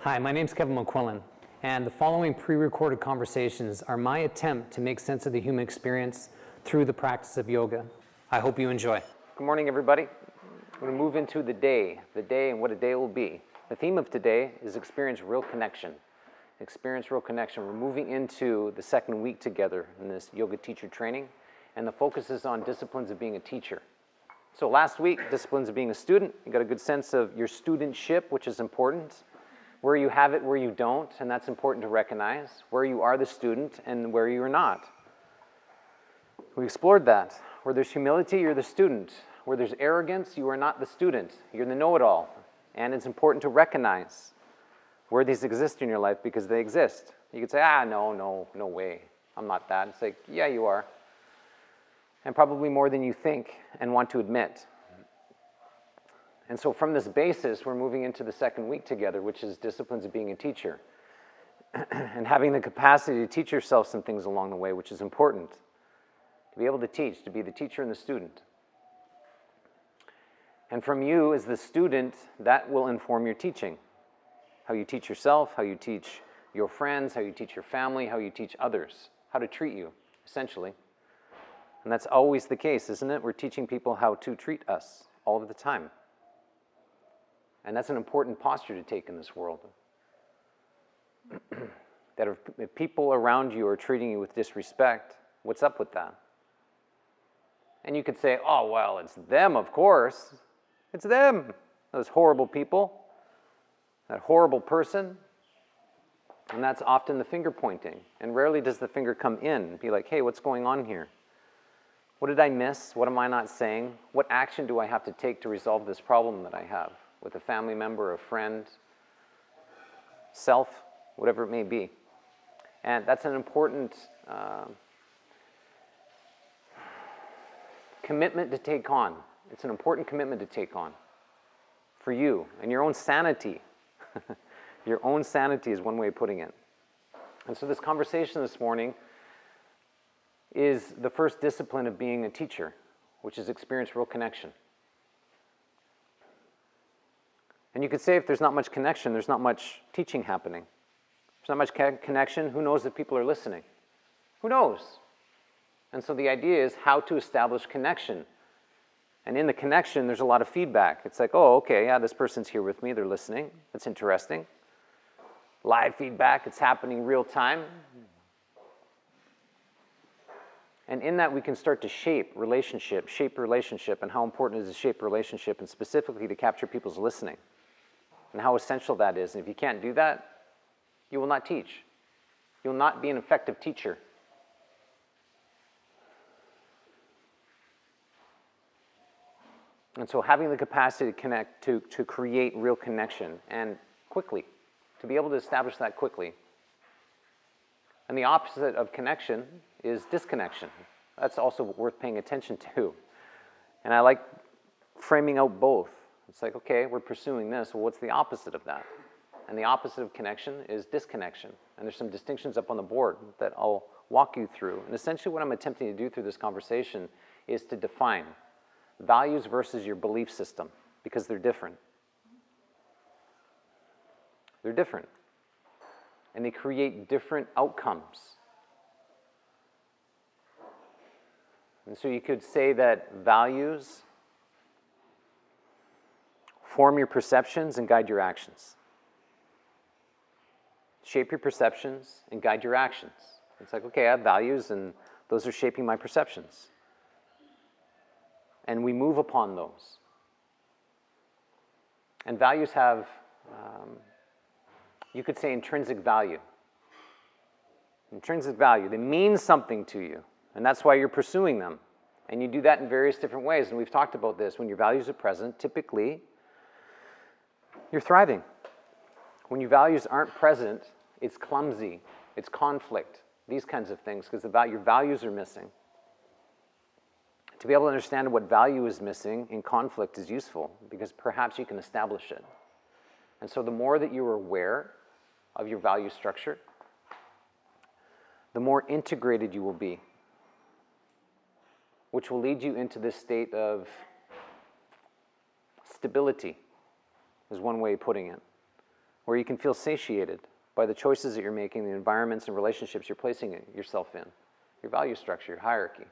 Hi, my name's Kevin McQuillan, and the following pre-recorded conversations are my attempt to make sense of the human experience through the practice of yoga. I hope you enjoy. Good morning, everybody. We're going to move into the day and what a day will be. The theme of today is experience real connection. Experience real connection. We're moving into the second week together in this yoga teacher training, and the focus is on disciplines of being a teacher. So last week, disciplines of being a student. You got a good sense of your studentship, which is important. Where you have it, where you don't, and that's important to recognize. Where you are the student and where you are not. We explored that. Where there's humility, you're the student. Where there's arrogance, you are not the student. You're the know-it-all. And it's important to recognize where these exist in your life because they exist. You could say, no way. I'm not that. It's like, yeah, you are. And probably more than you think and want to admit. And so from this basis, we're moving into the second week together, which is disciplines of being a teacher. And having the capacity to teach yourself some things along the way, which is important. To be able to teach, to be the teacher and the student. And from you as the student, that will inform your teaching. How you teach yourself, how you teach your friends, how you teach your family, how you teach others. How to treat you, essentially. And that's always the case, isn't it? We're teaching people how to treat us all of the time. And that's an important posture to take in this world. That if people around you are treating you with disrespect, what's up with that? And you could say, oh, well, it's them, of course. It's them, those horrible people, that horrible person. And that's often the finger pointing. And rarely does the finger come in and be like, hey, what's going on here? What did I miss? What am I not saying? What action do I have to take to resolve this problem that I have? With a family member, a friend, self, whatever it may be. And that's an important commitment to take on. It's an important commitment to take on for you and your own sanity. Your own sanity is one way of putting it. And so this conversation this morning is the first discipline of being a teacher, which is experience real connection. And you could say if there's not much connection, there's not much teaching happening. There's not much connection, who knows if people are listening? Who knows? And so the idea is how to establish connection. And in the connection, there's a lot of feedback. It's like, oh, okay, yeah, this person's here with me, they're listening. That's interesting. Live feedback, it's happening real time. And in that, we can start to shape relationship, and how important it is to shape relationship, and specifically to capture people's listening. And how essential that is. And if you can't do that, you will not teach. You will not be an effective teacher. And so having the capacity to connect, to create real connection, and quickly, to be able to establish that quickly. And the opposite of connection is disconnection. That's also worth paying attention to. And I like framing out both. It's like, okay, we're pursuing this. Well, what's the opposite of that? And the opposite of connection is disconnection. And there's some distinctions up on the board that I'll walk you through. And essentially what I'm attempting to do through this conversation is to define values versus your belief system, because they're different. They're different. And they create different outcomes. And so you could say that values form your perceptions and guide your actions. Shape your perceptions and guide your actions. It's like, okay, I have values and those are shaping my perceptions. And we move upon those. And values have, you could say, intrinsic value. Intrinsic value. They mean something to you. And that's why you're pursuing them. And you do that in various different ways. And we've talked about this. When your values are present, typically, you're thriving. When your values aren't present, it's clumsy, it's conflict, these kinds of things, because your values are missing. To be able to understand what value is missing in conflict is useful, because perhaps you can establish it. And so the more that you're aware of your value structure, the more integrated you will be, which will lead you into this state of stability, is one way of putting it. where you can feel satiated by the choices that you're making, the environments and relationships you're placing yourself in, your value structure, your hierarchy.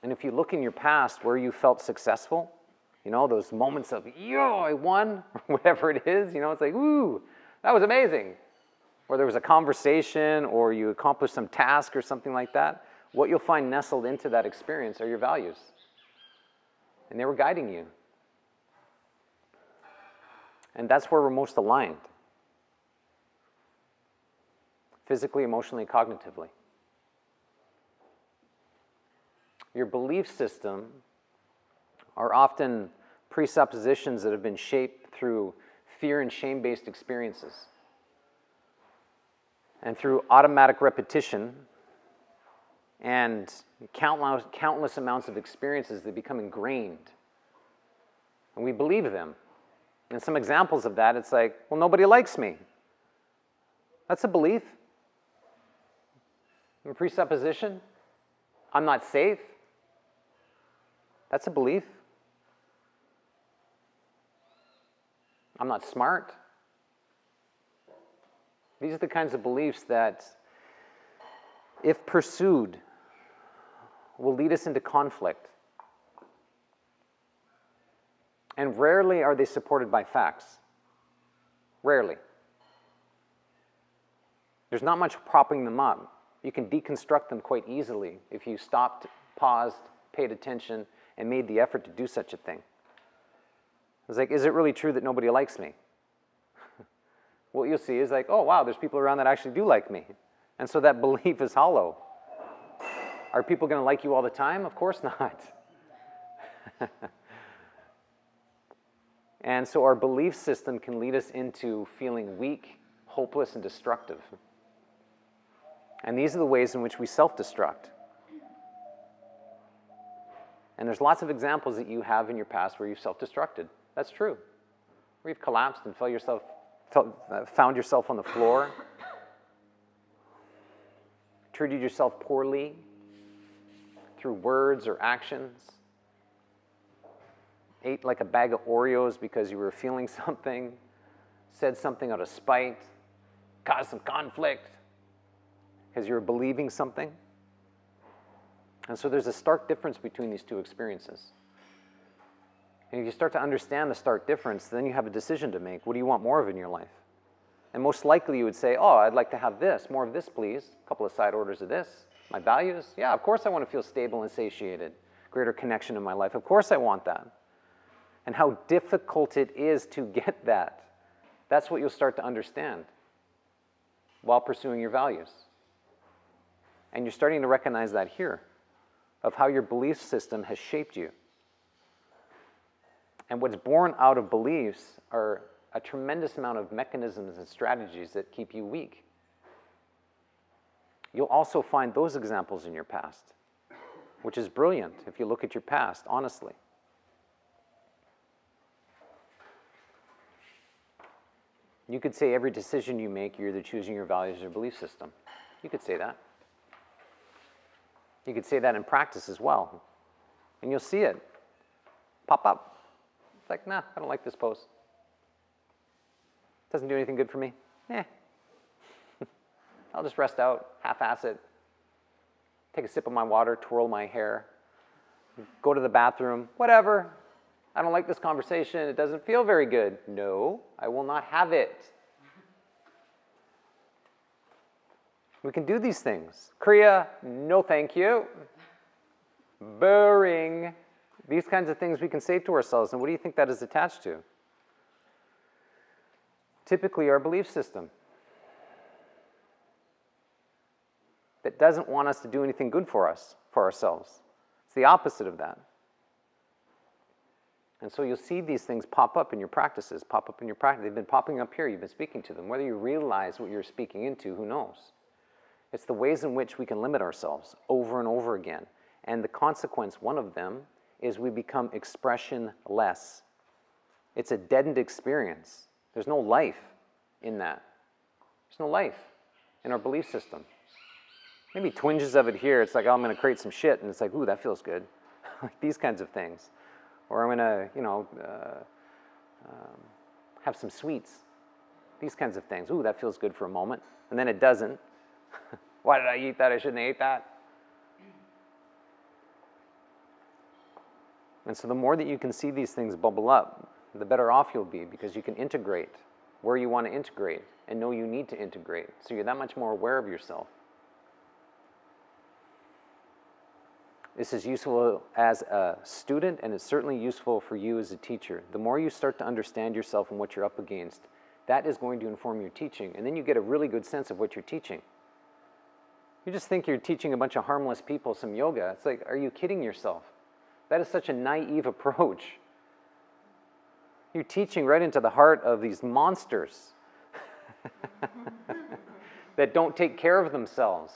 And if you look in your past where you felt successful, you know, those moments of, yo, I won, or whatever it is, you know, it's like, ooh, that was amazing. Or there was a conversation, or you accomplished some task or something like that. What you'll find nestled into that experience are your values. And they were guiding you. And that's where we're most aligned. Physically, emotionally, cognitively. Your belief system are often presuppositions that have been shaped through fear and shame-based experiences. And through automatic repetition and countless amounts of experiences, they become ingrained. And we believe them. And some examples of that, it's like, well, nobody likes me. That's a belief. A presupposition. I'm not safe. That's a belief. I'm not smart. These are the kinds of beliefs that, if pursued, will lead us into conflict. And rarely are they supported by facts. Rarely. There's not much propping them up. You can deconstruct them quite easily if you stopped, paused, paid attention, and made the effort to do such a thing. It's like, is it really true that nobody likes me? What you'll see is like, oh wow, there's people around that actually do like me. And so that belief is hollow. Are people going to like you all the time? Of course not. And so our belief system can lead us into feeling weak, hopeless, and destructive. And these are the ways in which we self-destruct. And there's lots of examples that you have in your past where you've self-destructed. That's true. Where you've collapsed and found yourself on the floor, treated yourself poorly through words or actions, ate like a bag of Oreos because you were feeling something, said something out of spite, caused some conflict because you were believing something. And so there's a stark difference between these two experiences. And if you start to understand the stark difference, then you have a decision to make. What do you want more of in your life? And most likely you would say, oh, I'd like to have this, more of this, please. A couple of side orders of this. My values, yeah, of course I want to feel stable and satiated. Greater connection in my life, of course I want that. And how difficult it is to get that. That's what you'll start to understand while pursuing your values. And you're starting to recognize that here, of how your belief system has shaped you. And what's born out of beliefs are a tremendous amount of mechanisms and strategies that keep you weak. You'll also find those examples in your past, which is brilliant if you look at your past honestly. You could say every decision you make, you're either choosing your values or your belief system. You could say that. You could say that in practice as well. And you'll see it pop up. It's like, nah, I don't like this pose. Doesn't do anything good for me. I'll just rest out, half-ass it, take a sip of my water, twirl my hair, go to the bathroom, whatever. I don't like this conversation. It doesn't feel very good. No, I will not have it. We can do these things. Kriya, no thank you. Boring. These kinds of things we can say to ourselves. And what do you think that is attached to? Typically our belief system that doesn't want us to do anything good for us, for ourselves. It's the opposite of that. And so you'll see these things pop up in your practices, pop up in your practice. They've been popping up here. You've been speaking to them. Whether you realize what you're speaking into, who knows? It's the ways in which we can limit ourselves over and over again. And the consequence, one of them, is we become expressionless. It's a deadened experience. There's no life in that. There's no life in our belief system. Maybe twinges of it here. It's like, oh, I'm going to create some shit. And it's like, ooh, that feels good. Like these kinds of things. Or I'm going to, have some sweets. These kinds of things. Ooh, that feels good for a moment. And then it doesn't. Why did I eat that? I shouldn't have ate that. And so the more that you can see these things bubble up, the better off you'll be, because you can integrate where you want to integrate and know you need to integrate. So you're that much more aware of yourself. This is useful as a student, and it's certainly useful for you as a teacher. The more you start to understand yourself and what you're up against, that is going to inform your teaching, and then you get a really good sense of what you're teaching. You just think you're teaching a bunch of harmless people some yoga. It's like, are you kidding yourself? That is such a naive approach. You're teaching right into the heart of these monsters that don't take care of themselves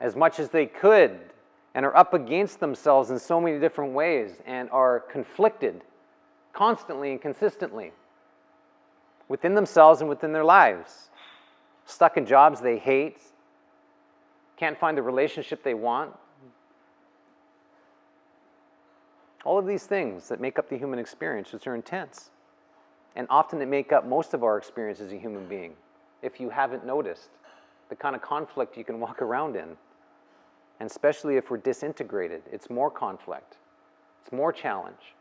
as much as they could, and are up against themselves in so many different ways, and are conflicted constantly and consistently within themselves and within their lives, stuck in jobs they hate, can't find the relationship they want. All of these things that make up the human experience, which are intense, and often that make up most of our experience as a human being, if you haven't noticed the kind of conflict you can walk around in. And especially if we're disintegrated, it's more conflict, it's more challenge.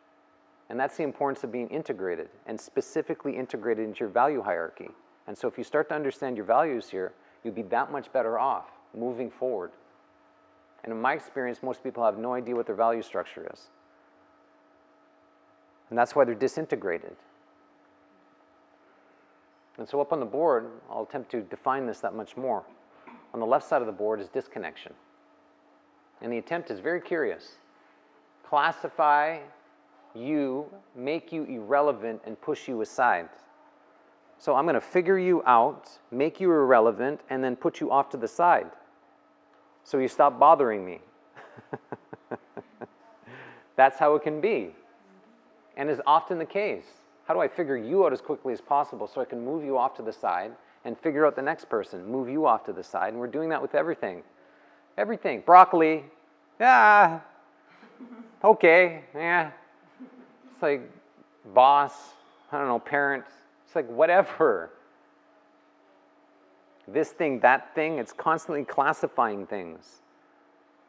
And that's the importance of being integrated, and specifically integrated into your value hierarchy. And so if you start to understand your values here, you'll be that much better off moving forward. And in my experience, most people have no idea what their value structure is. And that's why they're disintegrated. And so up on the board, I'll attempt to define this that much more. On the left side of the board is disconnection. And the attempt is very curious. Classify you, make you irrelevant, and push you aside. So I'm going to figure you out, make you irrelevant, and then put you off to the side. So you stop bothering me. That's how it can be. And is often the case. How do I figure you out as quickly as possible so I can move you off to the side and figure out the next person, move you off to the side? And we're doing that with everything. Everything. Broccoli. Yeah. Okay. Yeah. It's like boss. I don't know, parent. It's like whatever. This thing, that thing, it's constantly classifying things.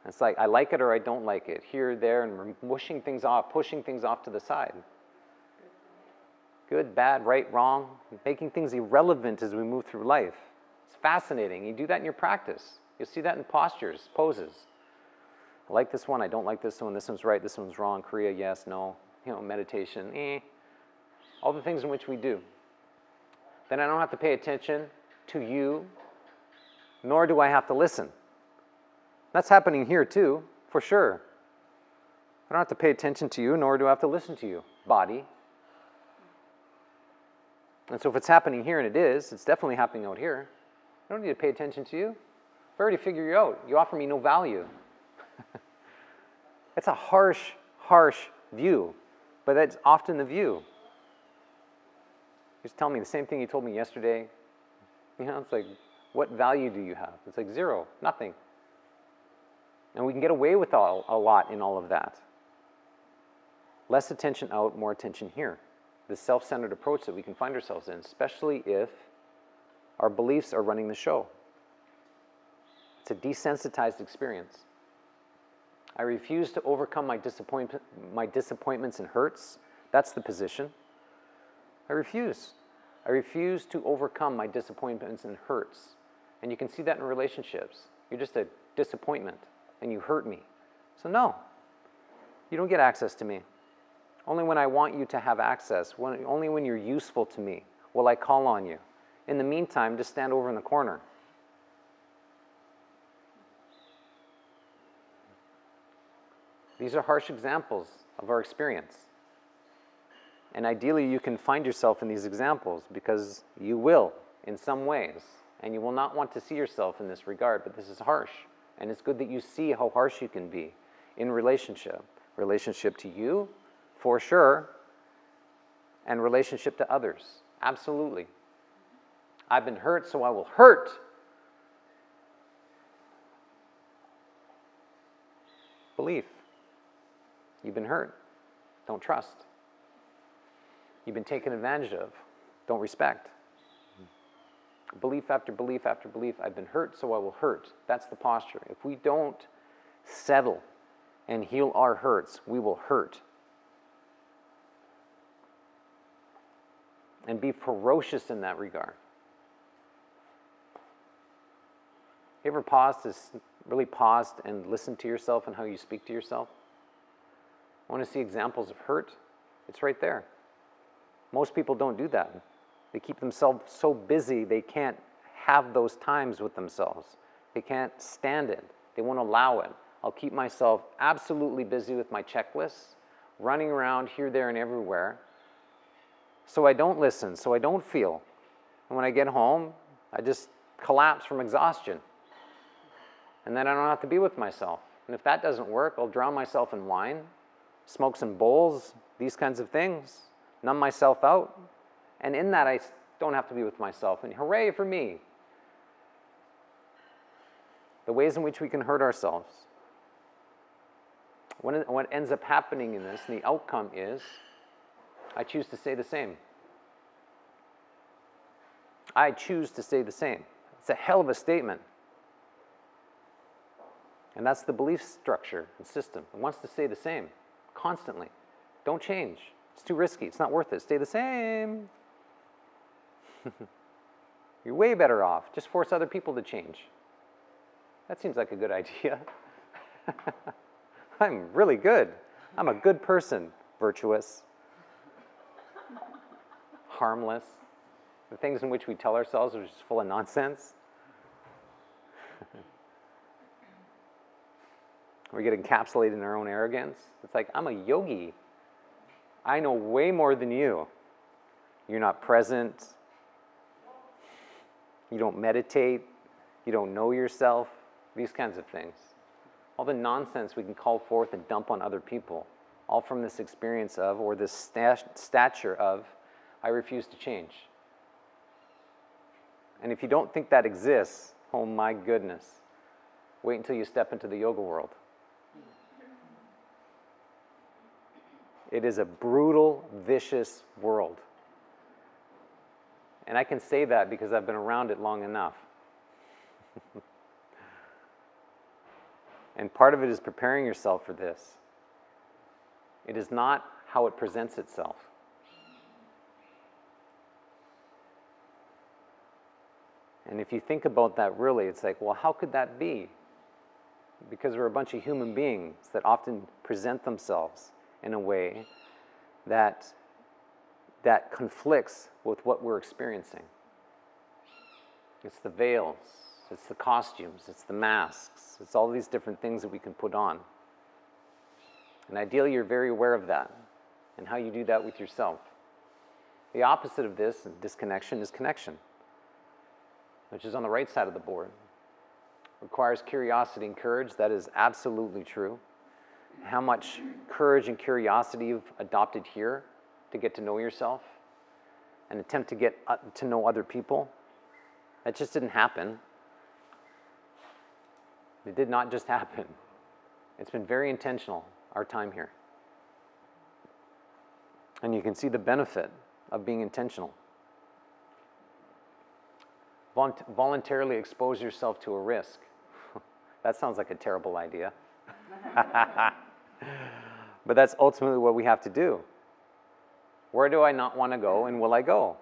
It's like, I like it or I don't like it, here, there, and we're pushing things off to the side. Good, bad, right, wrong, making things irrelevant as we move through life. It's fascinating. You do that in your practice. You'll see that in postures, poses. I like this one, I don't like this one's right, this one's wrong, Kriya, yes, no, meditation, all the things in which we do. Then I don't have to pay attention to you, nor do I have to listen. That's happening here too, for sure. I don't have to pay attention to you, nor do I have to listen to you, body. And so if it's happening here, and it is, it's definitely happening out here, I don't need to pay attention to you. I've already figured you out. You offer me no value. It's a harsh view, but that's often the view. Just tell me the same thing you told me yesterday. It's like, what value do you have? It's like zero, nothing. And we can get away with a lot in all of that. Less attention out, more attention here. The self-centered approach that we can find ourselves in, especially if our beliefs are running the show. It's a desensitized experience. I refuse to overcome my disappointments and hurts. That's the position. I refuse. I refuse to overcome my disappointments and hurts. And you can see that in relationships. You're just a disappointment, and you hurt me. So no, you don't get access to me. Only when I want you to have access, only when you're useful to me, will I call on you. In the meantime, just stand over in the corner. These are harsh examples of our experience. And ideally, you can find yourself in these examples, because you will in some ways. And you will not want to see yourself in this regard, but this is harsh. And it's good that you see how harsh you can be in relationship. Relationship to you, for sure, and relationship to others. Absolutely. I've been hurt, so I will hurt. Belief. You've been hurt. Don't trust. you've been taken advantage of, don't respect. Belief after belief after belief, I've been hurt, so I will hurt. That's the posture. If we don't settle and heal our hurts, we will hurt. And be ferocious in that regard. You ever really paused and listened to yourself and how you speak to yourself? I want to see examples of hurt? It's right there. Most people don't do that. They keep themselves so busy they can't have those times with themselves. They can't stand it. They won't allow it. I'll keep myself absolutely busy with my checklists, running around here, there, and everywhere, so I don't listen, so I don't feel. And when I get home, I just collapse from exhaustion. And then I don't have to be with myself. And if that doesn't work, I'll drown myself in wine, smoke some bowls, these kinds of things, numb myself out. And in that, I don't have to be with myself. And hooray for me. The ways in which we can hurt ourselves. What ends up happening in this, and the outcome is, I choose to stay the same. I choose to stay the same. It's a hell of a statement. And that's the belief structure and system. It wants to stay the same, constantly. Don't change. It's too risky. It's not worth it. Stay the same. You're way better off. Just force other people to change. That seems like a good idea. I'm really good. I'm a good person. Virtuous. Harmless. The things in which we tell ourselves are just full of nonsense. We get encapsulated in our own arrogance. It's like, I'm a yogi. I know way more than you. You're not present. You don't meditate. You don't know yourself. These kinds of things. All the nonsense we can call forth and dump on other people. All from this experience of, or this stature of, I refuse to change. And if you don't think that exists, oh my goodness, wait until you step into the yoga world. It is a brutal, vicious world. And I can say that because I've been around it long enough. And part of it is preparing yourself for this. It is not how it presents itself. And if you think about that really, it's like, well, how could that be? Because we're a bunch of human beings that often present themselves in a way that conflicts with what we're experiencing. It's the veils, it's the costumes, it's the masks, it's all these different things that we can put on. And ideally, you're very aware of that and how you do that with yourself. The opposite of this, disconnection, is connection, which is on the right side of the board. Requires curiosity and courage. That is absolutely true. How much courage and curiosity you've adopted here to get to know yourself and attempt to get to know other people. That just didn't happen. It did not just happen. It's been very intentional, our time here. And you can see the benefit of being intentional. Voluntarily expose yourself to a risk. That sounds like a terrible idea. But that's ultimately what we have to do. Where do I not want to go, and will I go?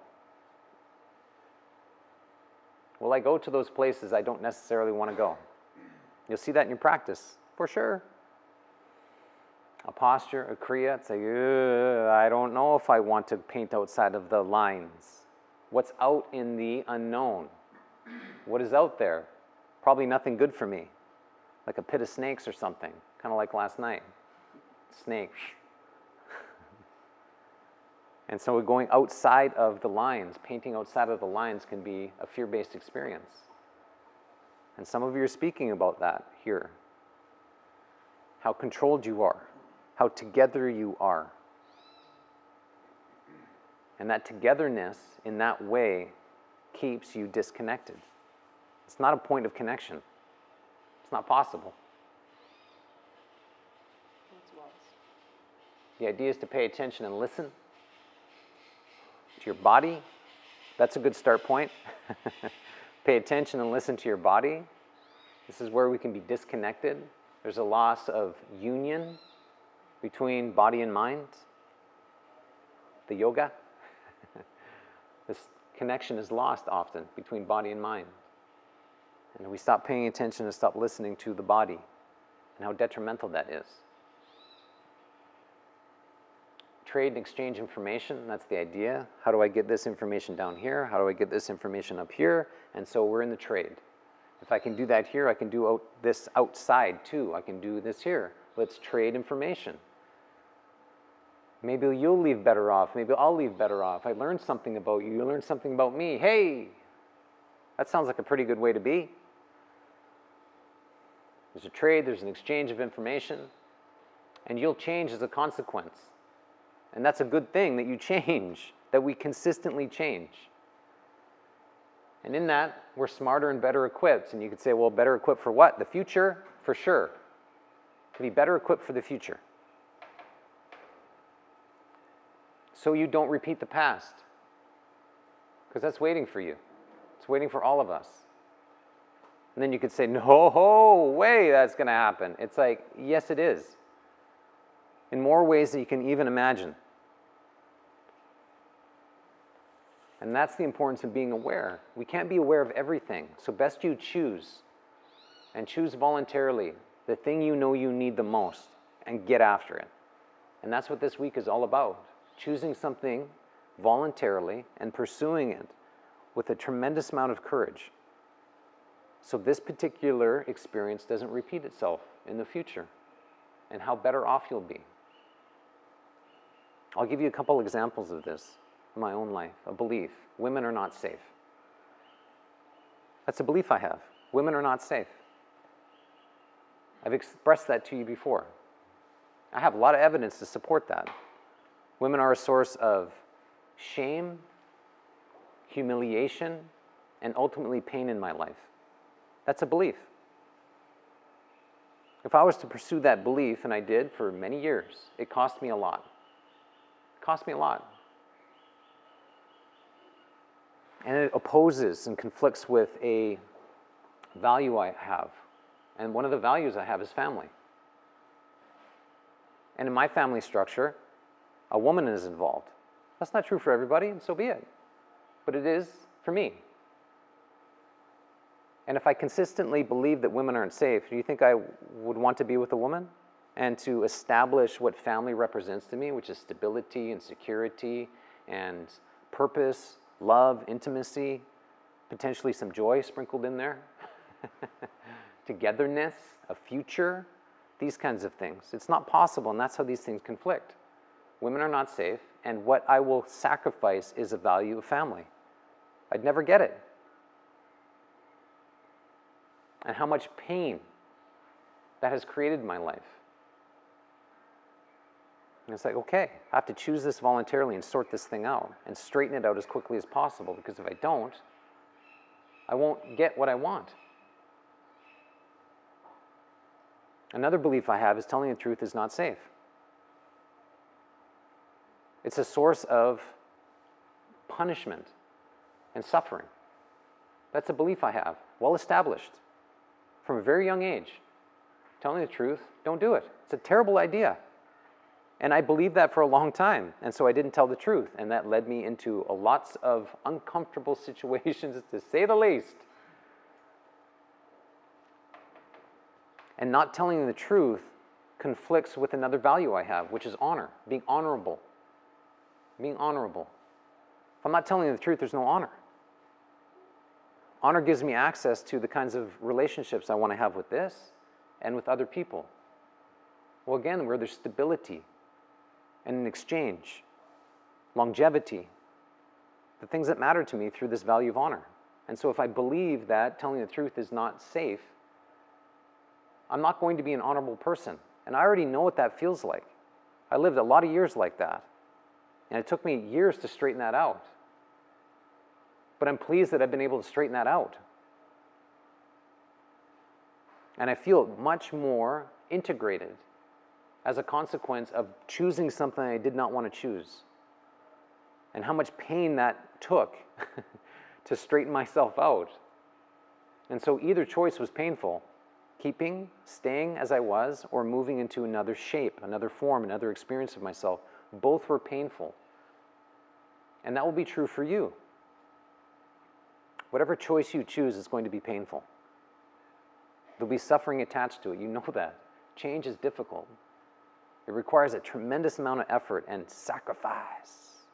Will I go to those places I don't necessarily want to go? You'll see that in your practice, for sure. A posture, a kriya, it's like, I don't know if I want to paint outside of the lines. What's out in the unknown? What is out there? Probably nothing good for me. Like a pit of snakes or something, kind of like last night. Snakes. And so going outside of the lines, painting outside of the lines can be a fear-based experience. And some of you are speaking about that here. How controlled you are, how together you are. And that togetherness in that way keeps you disconnected. It's not a point of connection. It's not possible. The idea is to pay attention and listen. to your body. That's a good start point. Pay attention and listen to your body. This is where we can be disconnected. There's a loss of union between body and mind. The yoga. This connection is lost often between body and mind. And we stop paying attention and stop listening to the body and how detrimental that is. Trade and exchange information, that's the idea. How do I get this information down here? How do I get this information up here? And so we're in the trade. If I can do that here, I can do this outside too. I can do this here. Let's trade information. Maybe you'll leave better off. Maybe I'll leave better off. I learned something about you. You learned something about me. Hey, that sounds like a pretty good way to be. There's a trade, there's an exchange of information, and you'll change as a consequence. And that's a good thing that you change, that we consistently change. And in that, we're smarter and better equipped. And you could say, well, better equipped for what? The future? For sure. To be better equipped for the future. So you don't repeat the past. Because that's waiting for you. It's waiting for all of us. And then you could say, no way that's going to happen. It's like, yes, it is. In more ways than you can even imagine. And that's the importance of being aware. We can't be aware of everything. So best you choose. And choose voluntarily the thing you know you need the most. And get after it. And that's what this week is all about. Choosing something voluntarily and pursuing it with a tremendous amount of courage. So this particular experience doesn't repeat itself in the future. And how better off you'll be. I'll give you a couple examples of this in my own life. A belief. Women are not safe. That's a belief I have. Women are not safe. I've expressed that to you before. I have a lot of evidence to support that. Women are a source of shame, humiliation, and ultimately pain in my life. That's a belief. If I was to pursue that belief, and I did for many years, it cost me a lot. It cost me a lot. And it opposes and conflicts with a value I have. And one of the values I have is family. And in my family structure, a woman is involved. That's not true for everybody, and so be it. But it is for me. And if I consistently believe that women aren't safe, do you think I would want to be with a woman? And to establish what family represents to me, which is stability and security and purpose, love, intimacy, potentially some joy sprinkled in there, togetherness, a future, these kinds of things. It's not possible, and that's how these things conflict. Women are not safe, and what I will sacrifice is a value of family. I'd never get it. And how much pain that has created in my life. And it's like, okay, I have to choose this voluntarily and sort this thing out and straighten it out as quickly as possible, because if I don't, I won't get what I want. Another belief I have is telling the truth is not safe. It's a source of punishment and suffering. That's a belief I have, well established. From a very young age, telling the truth, don't do it. It's a terrible idea. And I believed that for a long time, and so I didn't tell the truth, and that led me into lots of uncomfortable situations, to say the least. And not telling the truth conflicts with another value I have, which is honor, being honorable. Being honorable. If I'm not telling the truth, there's no honor. Honor gives me access to the kinds of relationships I want to have with this and with other people. Well, again, where there's stability and an exchange, longevity, the things that matter to me through this value of honor. And so if I believe that telling the truth is not safe, I'm not going to be an honorable person. And I already know what that feels like. I lived a lot of years like that. And it took me years to straighten that out. But I'm pleased that I've been able to straighten that out. And I feel much more integrated as a consequence of choosing something I did not want to choose. and how much pain that took to straighten myself out. And so either choice was painful. Keeping, staying as I was, or moving into another shape, another form, another experience of myself. Both were painful. And that will be true for you. Whatever choice you choose is going to be painful. There'll be suffering attached to it. You know that. Change is difficult. It requires a tremendous amount of effort and sacrifice.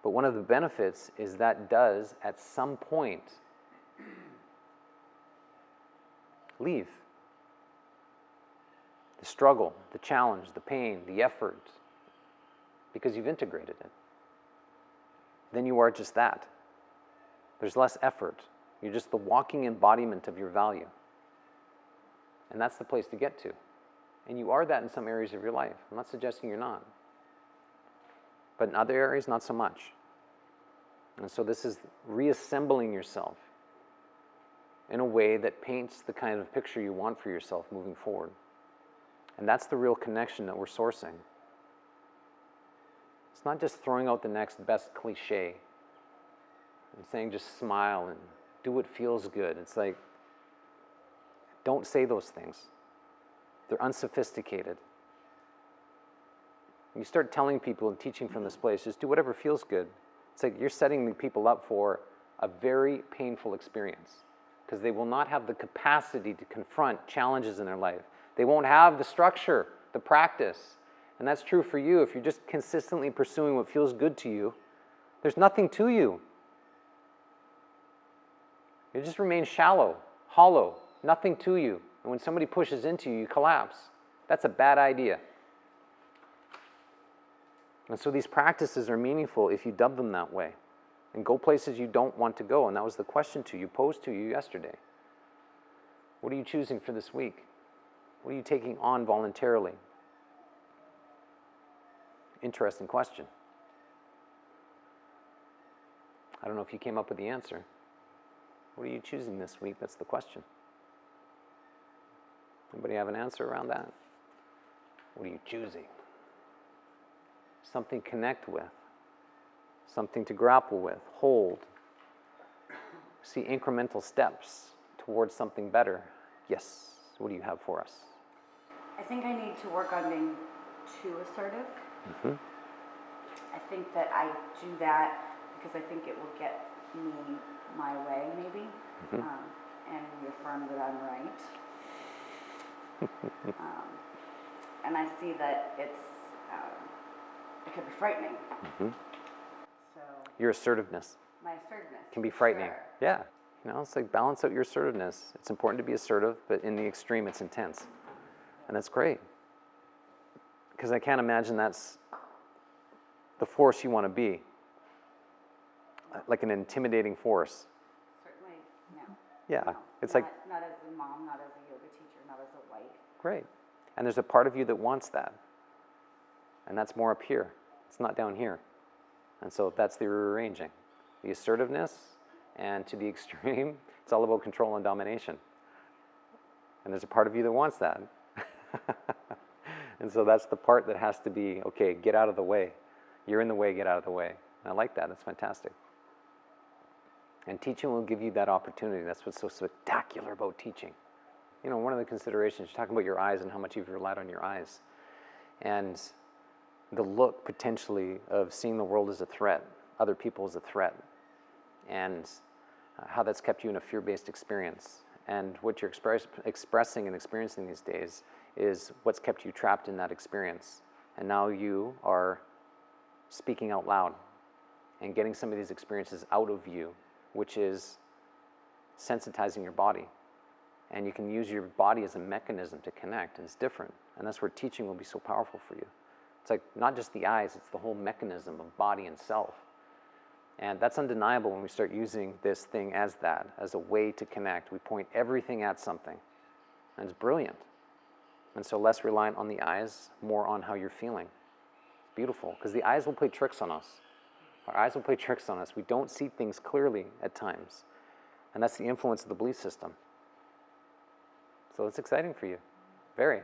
But one of the benefits is that does, at some point, leave. The struggle, the challenge, the pain, the effort, because you've integrated it. Then you are just that. There's less effort. You're just the walking embodiment of your value. And that's the place to get to. And you are that in some areas of your life. I'm not suggesting you're not. But in other areas, not so much. And so this is reassembling yourself in a way that paints the kind of picture you want for yourself moving forward. And that's the real connection that we're sourcing. It's not just throwing out the next best cliche and saying just smile and do what feels good. It's like, don't say those things. They're unsophisticated. You start telling people and teaching from this place, just do whatever feels good. It's like you're setting the people up for a very painful experience because they will not have the capacity to confront challenges in their life. They won't have the structure, the practice. And that's true for you. If you're just consistently pursuing what feels good to you, there's nothing to you. You just remain shallow, hollow, nothing to you. And when somebody pushes into you, you collapse. That's a bad idea. And so these practices are meaningful if you dub them that way and go places you don't want to go. And that was the question to you, posed to you yesterday. What are you choosing for this week? What are you taking on voluntarily? Interesting question. I don't know if you came up with the answer. What are you choosing this week? That's the question. Anybody have an answer around that? What are you choosing? Something to connect with. Something to grapple with. Hold. See incremental steps towards something better. Yes. What do you have for us? I think I need to work on being too assertive. Mm-hmm. I think that I do that because I think it will get me my way, maybe, and reaffirm that I'm right. And I see that it could be frightening. Mm-hmm. So your assertiveness. My assertiveness can be frightening. Sure. Yeah. You know, it's like balance out your assertiveness. It's important to be assertive, but in the extreme, it's intense. And that's great. Because I can't imagine that's the force you want to be. Like an intimidating force. Certainly, no. Yeah. No. It's not, like... Not as a mom, not as a yoga teacher, not as a wife. Great. And there's a part of you that wants that. And that's more up here. It's not down here. And so that's the rearranging. The assertiveness, and to the extreme, it's all about control and domination. And there's a part of you that wants that. And so that's the part that has to be, okay, get out of the way. You're in the way, get out of the way. And I like that. That's fantastic. And teaching will give you that opportunity. That's what's so spectacular about teaching. You know, one of the considerations, you're talking about your eyes and how much you've relied on your eyes. And the look, potentially, of seeing the world as a threat, other people as a threat, and how that's kept you in a fear-based experience. And what you're expressing and experiencing these days is what's kept you trapped in that experience. And now you are speaking out loud and getting some of these experiences out of you, which is sensitizing your body. And you can use your body as a mechanism to connect, and it's different. And that's where teaching will be so powerful for you. It's like not just the eyes, it's the whole mechanism of body and self. And that's undeniable when we start using this thing as that, as a way to connect. We point everything at something, and it's brilliant. And so less reliant on the eyes, more on how you're feeling. It's beautiful, because the eyes will play tricks on us. Our eyes will play tricks on us. We don't see things clearly at times. And that's the influence of the belief system. So it's exciting for you. Very.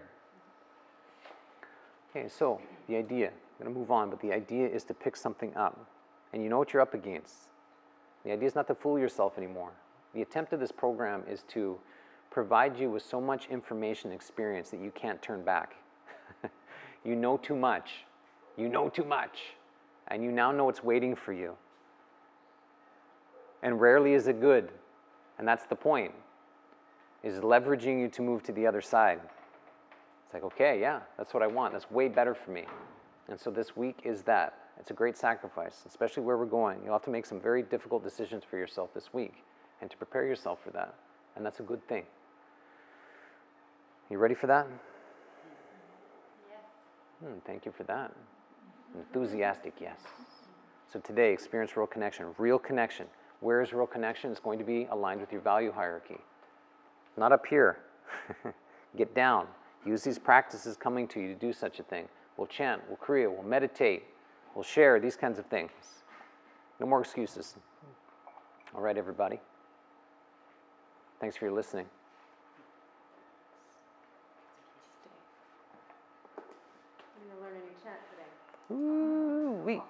Okay, so the idea, I'm going to move on, but the idea is to pick something up. And you know what you're up against. The idea is not to fool yourself anymore. The attempt of this program is to provide you with so much information and experience that you can't turn back. You know too much. You know too much. And you now know what's waiting for you. And rarely is it good. And that's the point, is leveraging you to move to the other side. It's like, okay, yeah, that's what I want. That's way better for me. And so this week is that. It's a great sacrifice, especially where we're going. You'll have to make some very difficult decisions for yourself this week and to prepare yourself for that. And that's a good thing. You ready for that? Yes. Thank you for that. Enthusiastic, yes. So today, experience real connection. Real connection. Where is real connection? It's going to be aligned with your value hierarchy. Not up here. Get down. Use these practices coming to you to do such a thing. We'll chant, we'll create, we'll meditate, we'll share, these kinds of things. No more excuses. All right, everybody. Thanks for your listening. I'm going to learn a new chant today. Ooh-wee.